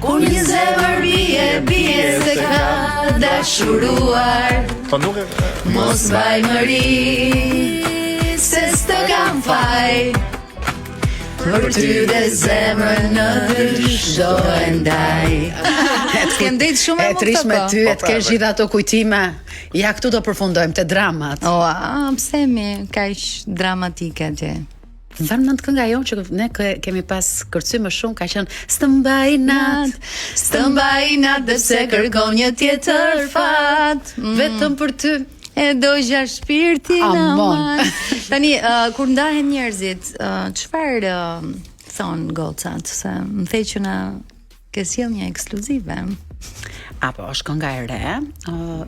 Kur një zemër bie se ka dashuruar. Po nuk e Mos vaj mëri se s'të kam faj. Për ty dhe zemrën në dysh do e ndaj. Kem ditë shumë E trish me ty, e të kesh gjithë ato kujtime. Ja këtu do përfundojmë te dramat. Pse mi kaq dramatike ti? Vëmë në të kënga jonë që ne kemi pas kërcy më shumë, ka qenë Stëmbaj nat, Stëmbaj nat dhe se kërkon një tjetër fat. vetëm për ty. E dogja shpirtin Amon. aman. Tani, kur ndahen njerëzit, çfarë thon gocat? Se më thej që na ke sjell një ekskluzive. Apo është kënga e re,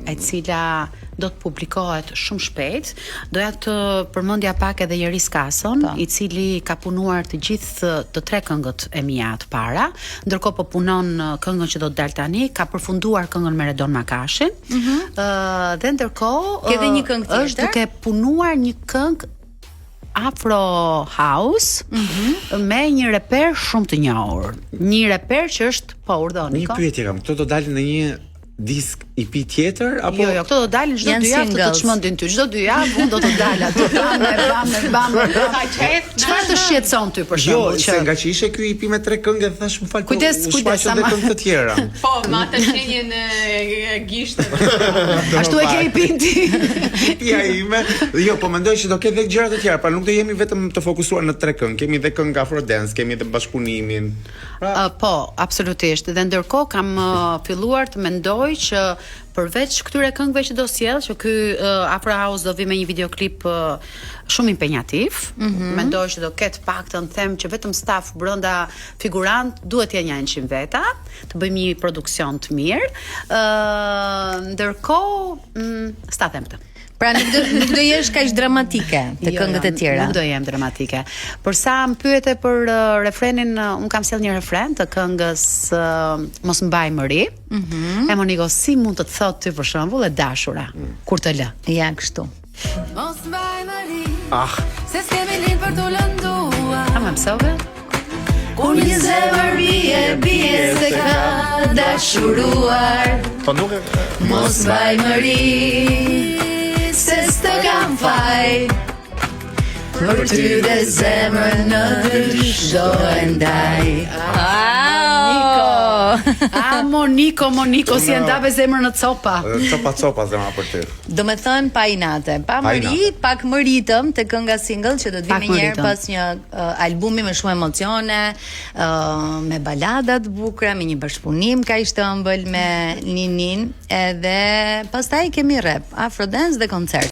e cila do të publikohet shumë shpejt. Doja të përmendja pak edhe Jeris Kason, i cili ka punuar të gjithë të tre këngët e mia të para, ndërkohë po punon këngën që do të dalë tani, ka përfunduar këngën me Redon Makashin. Dhe ndërkohë Ke dhe një këngë tjetër? është duke punuar një këngë Afro House me një reper shumë të njohur. Një reper që është po urdhoni. Një pyetje kam, këto do dalin në një disk EP tjetër apo Jo, këto do dalin çdo Janë 2 javë të singles. çmendin ty. Çdo 2 javë unë do të dal aty. Bam. Çfarë të shqetëson ty për Jo, shembull se nga që ishe ky EP me 3 këngë thash më fal. Kujdes, shfaqet edhe ama. këngë të tjera. Po, me atë shenjën e gishtën. Ashtu e ke i pinti. EP-ja ime. Jo, po mendoj që do ketë edhe gjëra të tjera, pra nuk do jemi vetëm të fokusuar në 3 këngë. Kemi edhe këngë Afrodance, kemi edhe bashkëpunimin. Po, absolutisht. Dhe ndërkohë kam filluar të mendoj që përveç këtyre këngëve që do sjell, që ky Afro House do vi me një videoklip shumë impenjativ. Mendoj që do ketë paktën them që vetëm staf brenda figurant duhet të jenë 100 veta, të bëjmë një produksion të mirë. Ndërkohë, sta them këtë. Pra nuk do jesh kaq dramatike te këngët e tjera. Nuk do jem dramatike. Përsa më pyete për refrenin, un kam sjell një refren të këngës Mos mbaj mëri. E Moniko, si mund të thotë ty për shembull e dashura kur të lë? Ja kështu. Mos mbaj mëri Ah, se s'kemi linë për t'u lënduar. A më mësove? Kur një zemër bie se ka dashuruar. po nuk e Mos mbaj mëri se s'të kam faj. Për ty dhe zemrën në dysh do e ndaj. Moniko, si e ndave zemrën në copa. copa zemra për ty. Do me thënë pa inate. Pa mëri, pak më ritëm të kënga single që do të Pak vi më me njerë ritëm. pas një albumi me shumë emocione, me baladat bukura, me një bashkëpunim ka ishte ëmbël me Ninin, edhe pastaj kemi rap, Afrodance dhe koncert.